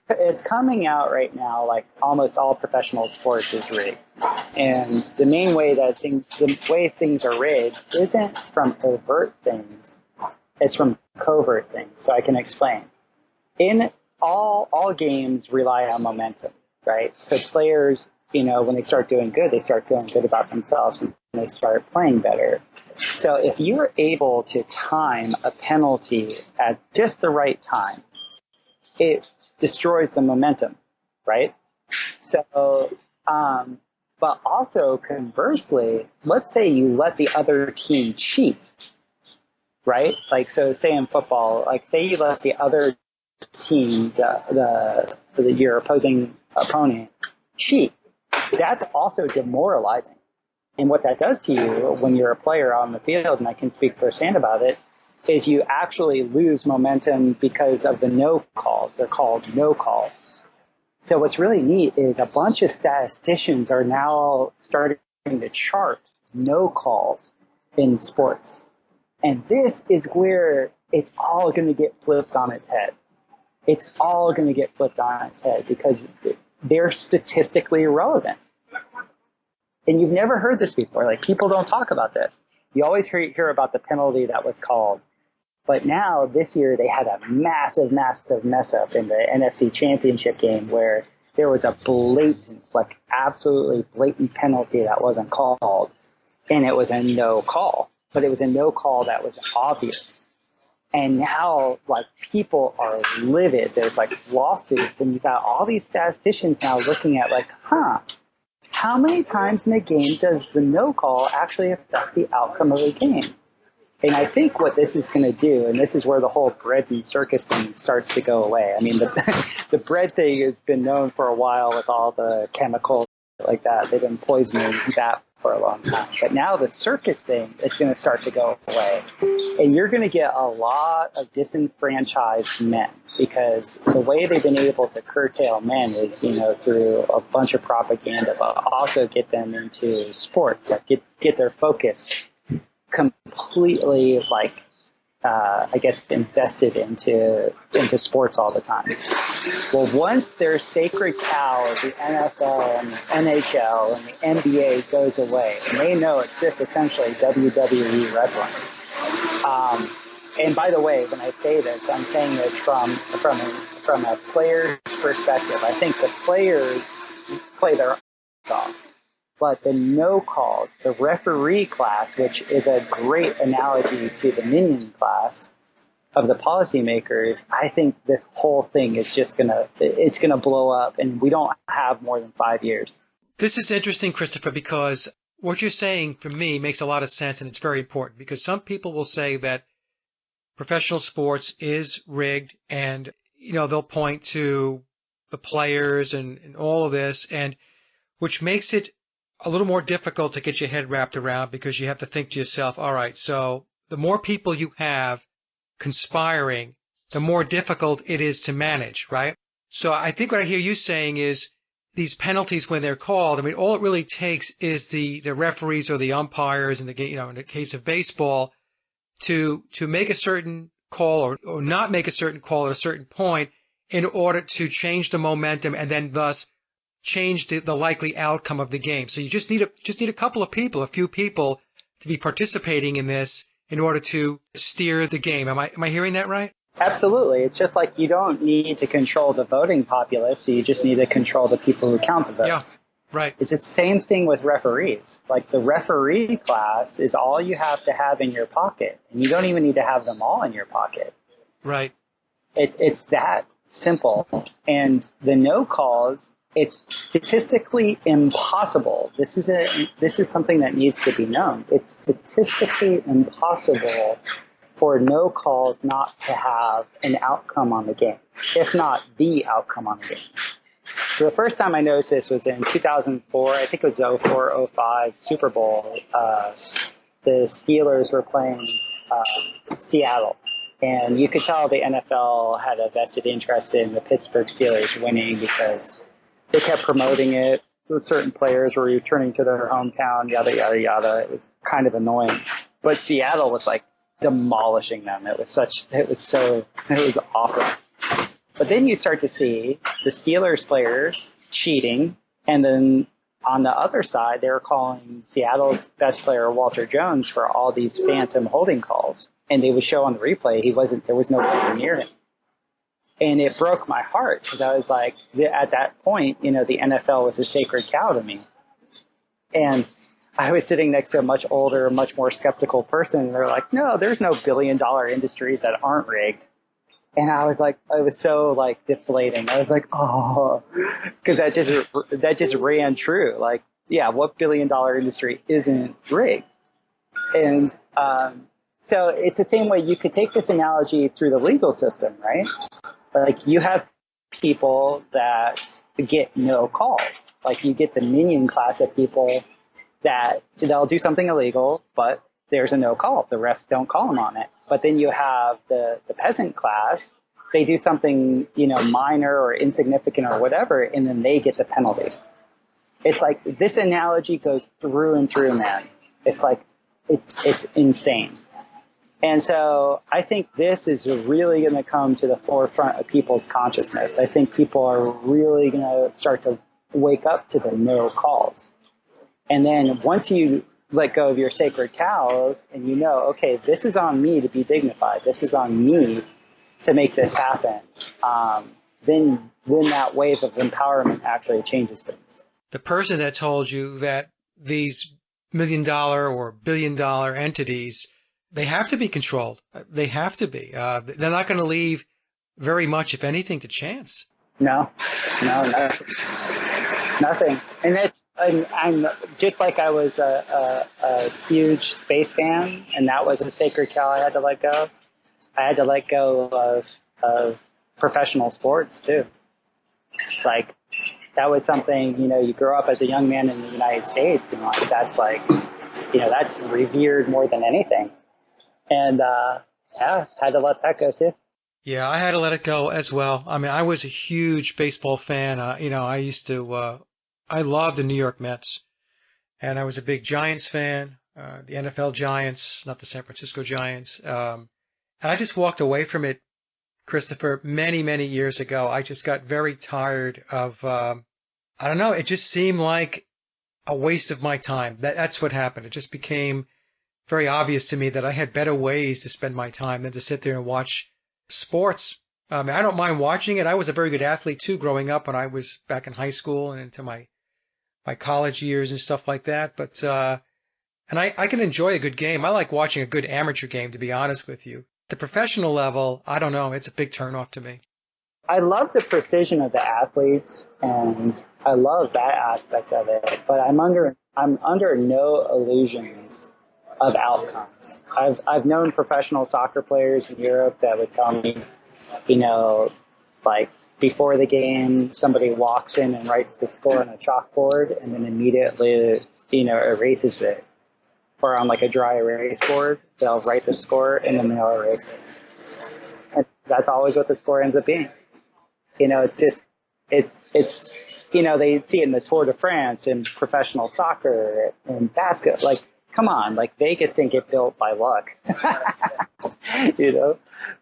It's coming out right now, like almost all professional sports is rigged. And the main way the way things are rigged isn't from overt things. It's from covert things. So I can explain. In all games rely on momentum, right? So players, when they start doing good, they start feeling good about themselves and they start playing better. So if you're able to time a penalty at just the right time, it destroys the momentum, right? So, but also conversely, let's say you let the other team cheat, right? Like, so say in football, like say you let the other team, your opposing opponent cheat. That's also demoralizing. And what that does to you when you're a player on the field, and I can speak firsthand about it, is you actually lose momentum because of the no calls. They're called no calls. So what's really neat is a bunch of statisticians are now starting to chart no calls in sports. And this is where it's all going to get flipped on its head. It's all going to get flipped on its head because they're statistically irrelevant. And you've never heard this before. Like, people don't talk about this. You always hear about the penalty that was called. But now, this year, they had a massive, massive mess up in the NFC Championship game where there was a blatant, like absolutely blatant penalty that wasn't called. And it was a no call. But it was a no call that was obvious. And now, like, people are livid. There's, like, lawsuits. And you've got all these statisticians now looking at, like, how many times in a game does the no call actually affect the outcome of a game? And I think what this is going to do, and this is where the whole bread and circus thing starts to go away. I mean, the bread thing has been known for a while with all the chemicals like that. They've been poisoning that for a long time. But now the circus thing is going to start to go away. And you're going to get a lot of disenfranchised men because the way they've been able to curtail men is, through a bunch of propaganda, but also get them into sports, like get their focus completely, invested into sports all the time. Well, once their sacred cow, the NFL and the NHL and the NBA goes away, and they know it's just essentially WWE wrestling. And by the way, when I say this, I'm saying this from a player's perspective. I think the players play their off. But the no calls, the referee class, which is a great analogy to the minion class of the policymakers, I think this whole thing is just it's gonna blow up, and we don't have more than 5 years. This is interesting, Christopher, because what you're saying for me makes a lot of sense, and it's very important because some people will say that professional sports is rigged, and they'll point to the players and all of this, and which makes it a little more difficult to get your head wrapped around because you have to think to yourself, all right, so the more people you have conspiring, the more difficult it is to manage, right? So I think what I hear you saying is these penalties when they're called, I mean, all it really takes is the referees or the umpires in the game, in the case of baseball, to make a certain call or not make a certain call at a certain point in order to change the momentum and then thus change the likely outcome of the game. So you just need a couple of people, a few people to be participating in this in order to steer the game. Am I hearing that right? Absolutely. It's just like you don't need to control the voting populace, so you just need to control the people who count the votes. Yeah, right. It's the same thing with referees. Like, the referee class is all you have to have in your pocket, and you don't even need to have them all in your pocket. Right. It's that simple. And the no calls, it's statistically impossible. This is something that needs to be known. It's statistically impossible for no calls not to have an outcome on the game, if not the outcome on the game. So the first time I noticed this was in 2004. I think it was 04-05 Super Bowl. The Steelers were playing Seattle. And you could tell the NFL had a vested interest in the Pittsburgh Steelers winning because they kept promoting it. Certain players were returning to their hometown, yada, yada, yada. It was kind of annoying. But Seattle was like demolishing them. It was awesome. But then you start to see the Steelers players cheating, and then on the other side, they were calling Seattle's best player, Walter Jones, for all these phantom holding calls. And they would show on the replay, there was no player near him. And it broke my heart because I was like, at that point, the NFL was a sacred cow to me. And I was sitting next to a much older, much more skeptical person. And they're like, no, there's no billion-dollar industries that aren't rigged. And I was like, I was so like deflating. I was like, oh, because that just ran true. Like, yeah, what billion-dollar industry isn't rigged? And so it's the same way you could take this analogy through the legal system, right? Like you have people that get no calls. Like you get the minion class of people that they'll do something illegal, but there's a no call. The refs don't call them on it. But then you have the peasant class. They do something, minor or insignificant or whatever, and then they get the penalty. It's like this analogy goes through and through, man. It's like, it's insane. And so I think this is really going to come to the forefront of people's consciousness. I think people are really going to start to wake up to the no calls. And then once you let go of your sacred cows and okay, this is on me to be dignified. This is on me to make this happen. Then that wave of empowerment actually changes things. The person that told you that these $1 million or $1 billion entities, they have to be controlled. They have to be. They're not going to leave very much, if anything, to chance. No, nothing. And I'm just like I was a huge space fan, and that was a sacred cow I had to let go. I had to let go of professional sports too. Like that was something, you grow up as a young man in the United States, and that's that's revered more than anything. And, had to let that go too. Yeah, I had to let it go as well. I mean, I was a huge baseball fan. I used to, I loved the New York Mets, and I was a big Giants fan, the NFL Giants, not the San Francisco Giants. And I just walked away from it, Christopher, many, many years ago. I just got very tired of, I don't know, it just seemed like a waste of my time. That's what happened. It just became very obvious to me that I had better ways to spend my time than to sit there and watch sports. I don't mind watching it. I was a very good athlete too growing up when I was back in high school and into my college years and stuff like that. But, and I can enjoy a good game. I like watching a good amateur game, to be honest with you. The professional level, I don't know. It's a big turnoff to me. I love the precision of the athletes, and I love that aspect of it. But I'm under no illusions of outcomes. I've known professional soccer players in Europe that would tell me, like before the game, somebody walks in and writes the score on a chalkboard and then immediately, erases it. Or on like a dry erase board, they'll write the score and then they'll erase it. And that's always what the score ends up being. It's just, it's they see it in the Tour de France and professional soccer and basketball. Like, come on, like Vegas didn't get built by luck.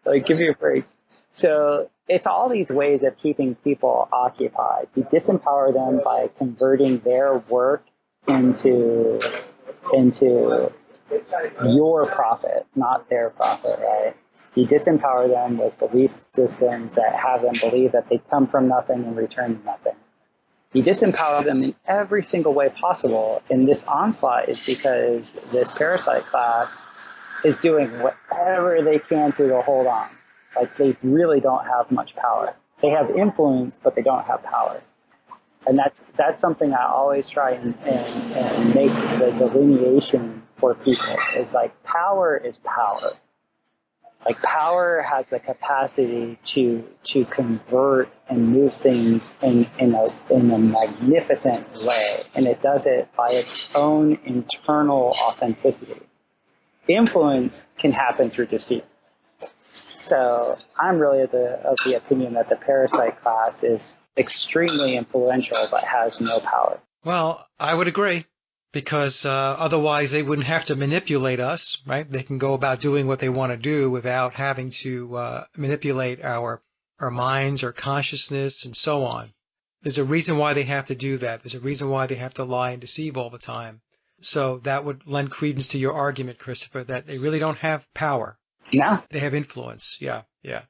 Like give me a break. So it's all these ways of keeping people occupied. You disempower them by converting their work into your profit, not their profit, right? You disempower them with belief systems that have them believe that they come from nothing and return nothing. You disempower them in every single way possible. And this onslaught is because this parasite class is doing whatever they can to hold on. Like they really don't have much power. They have influence, but they don't have power. And that's something I always try and make the delineation for people. Is like power is power. Like power has the capacity to convert and move things in a magnificent way, and it does it by its own internal authenticity. Influence can happen through deceit. So I'm really of the opinion that the parasite class is extremely influential but has no power. Well, I would agree, because otherwise they wouldn't have to manipulate us, right? They can go about doing what they want to do without having to manipulate our our minds, our consciousness, and so on. There's a reason why they have to do that. There's a reason why they have to lie and deceive all the time. So that would lend credence to your argument, Christopher, that they really don't have power. No. They have influence. Yeah, yeah.